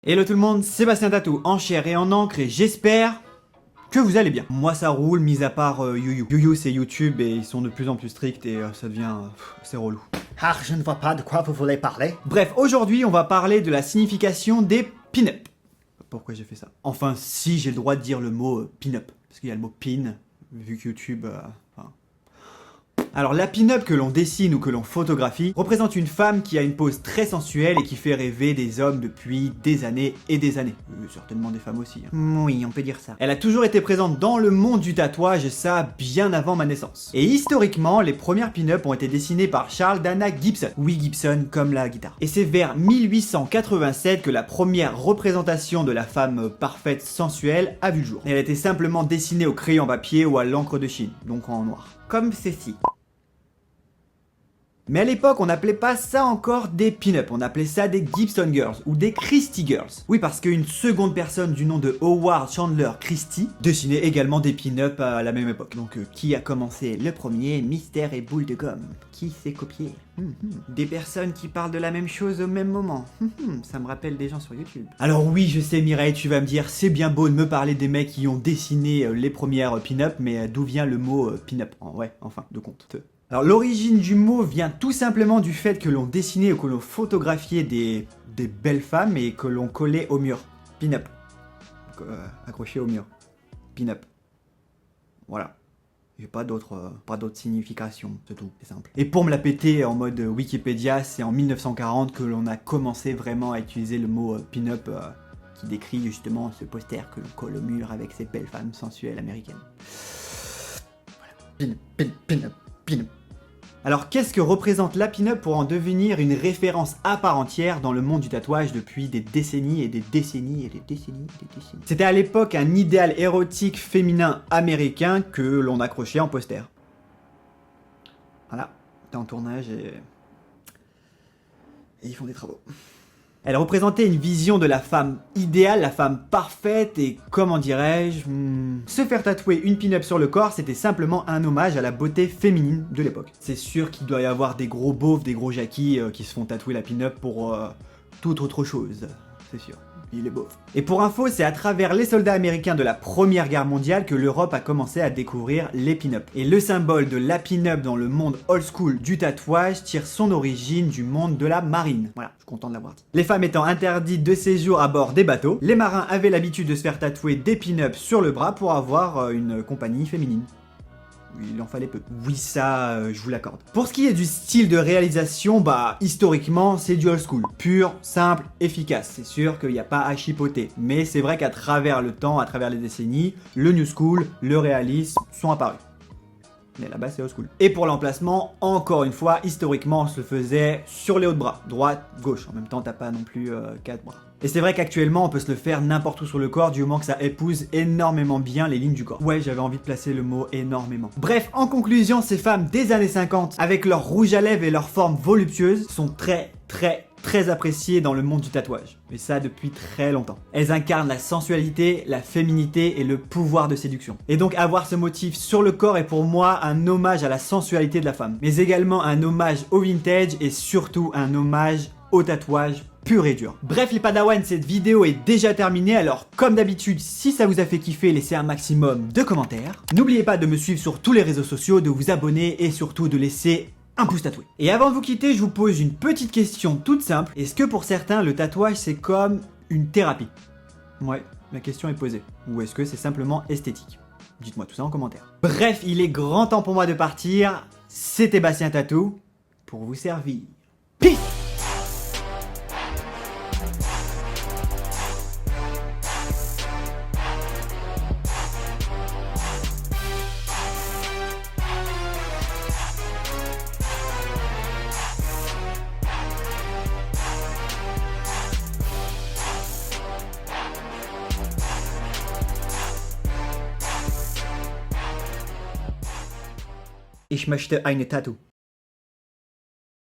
Hello tout le monde, Sébastien Tatou en chair et en encre et j'espère que vous allez bien. Moi ça roule, mis à part YouYou. YouYou c'est YouTube et ils sont de plus en plus stricts et ça devient... c'est relou. Ah, je ne vois pas de quoi vous voulez parler. Bref, aujourd'hui on va parler de la signification des pin-up. Pourquoi j'ai fait ça? Enfin si j'ai le droit de dire le mot pin-up, parce qu'il y a le mot pin, vu que YouTube... Alors la pin-up que l'on dessine ou que l'on photographie représente une femme qui a une pose très sensuelle et qui fait rêver des hommes depuis des années et des années. Certainement des femmes aussi. Oui, on peut dire ça. Elle a toujours été présente dans le monde du tatouage et ça bien avant ma naissance. Et historiquement, les premières pin-up ont été dessinées par Charles Dana Gibson. Oui, Gibson comme la guitare. Et c'est vers 1887 que la première représentation de la femme parfaite sensuelle a vu le jour. Elle était simplement dessinée au crayon papier ou à l'encre de Chine, donc en noir. Comme ceci. Mais à l'époque, on n'appelait pas ça encore des pin-up, on appelait ça des Gibson Girls ou des Christie Girls. Oui, parce qu'une seconde personne du nom de Howard Chandler Christie dessinait également des pin-up à la même époque. Donc qui a commencé le premier? Mystère et boule de gomme. Qui s'est copié? Des personnes qui parlent de la même chose au même moment. Ça me rappelle des gens sur YouTube. Alors oui, je sais Mireille, tu vas me dire, c'est bien beau de me parler des mecs qui ont dessiné les premières pin-up, mais d'où vient le mot pin-up? Ouais, enfin, de compte. Alors l'origine du mot vient tout simplement du fait que l'on dessinait ou que l'on photographiait des belles femmes et que l'on collait au mur. Pin-up. Accroché au mur. Pin-up. Voilà. J'ai pas d'autre signification, c'est tout, c'est simple. Et pour me la péter en mode Wikipédia, c'est en 1940 que l'on a commencé vraiment à utiliser le mot pin-up qui décrit justement ce poster que l'on colle au mur avec ces belles femmes sensuelles américaines. Voilà. Pin-up. Alors qu'est-ce que représente la pin-up pour en devenir une référence à part entière dans le monde du tatouage depuis des décennies et des décennies et des décennies et des décennies? C'était à l'époque un idéal érotique féminin américain que l'on accrochait en poster. Voilà, t'es en tournage et ils font des travaux. Elle représentait une vision de la femme idéale, la femme parfaite et comment dirais-je... Se faire tatouer une pin-up sur le corps, c'était simplement un hommage à la beauté féminine de l'époque. C'est sûr qu'il doit y avoir des gros beaufs, des gros jackies qui se font tatouer la pin-up pour toute autre chose, c'est sûr. Il est beauf. Et pour info, c'est à travers les soldats américains de la Première Guerre mondiale que l'Europe a commencé à découvrir les pin-up. Et le symbole de la pin-up dans le monde old school du tatouage tire son origine du monde de la marine. Voilà, je suis content de l'avoir dit. Les femmes étant interdites de séjour à bord des bateaux, les marins avaient l'habitude de se faire tatouer des pin-up sur le bras pour avoir une compagnie féminine. Il en fallait peu. Oui, ça, je vous l'accorde. Pour ce qui est du style de réalisation, bah, historiquement, c'est du old school. Pur, simple, efficace. C'est sûr qu'il n'y a pas à chipoter. Mais c'est vrai qu'à travers le temps, à travers les décennies, le new school, le réalisme sont apparus. Mais là-bas, c'est old school. Et pour l'emplacement, encore une fois, historiquement, on se le faisait sur les hauts de bras. Droite, gauche. En même temps, t'as pas non plus 4 bras. Et c'est vrai qu'actuellement, on peut se le faire n'importe où sur le corps, du moment que ça épouse énormément bien les lignes du corps. Ouais, j'avais envie de placer le mot énormément. Bref, en conclusion, ces femmes des années 50, avec leur rouge à lèvres et leur forme voluptueuse, sont très appréciées dans le monde du tatouage. Et ça depuis très longtemps. Elles incarnent la sensualité, la féminité et le pouvoir de séduction. Et donc avoir ce motif sur le corps est pour moi un hommage à la sensualité de la femme. Mais également un hommage au vintage et surtout un hommage au tatouage pur et dur. Bref les padawans, cette vidéo est déjà terminée, alors comme d'habitude, si ça vous a fait kiffer, laissez un maximum de commentaires. N'oubliez pas de me suivre sur tous les réseaux sociaux, de vous abonner et surtout de laisser un pouce tatoué. Et avant de vous quitter, je vous pose une petite question toute simple. Est-ce que pour certains, le tatouage c'est comme une thérapie? Ouais, la question est posée. Ou est-ce que c'est simplement esthétique? Dites-moi tout ça en commentaire. Bref, il est grand temps pour moi de partir. C'était Bastien Tatou pour vous servir. Peace! Ich möchte eine Tattoo.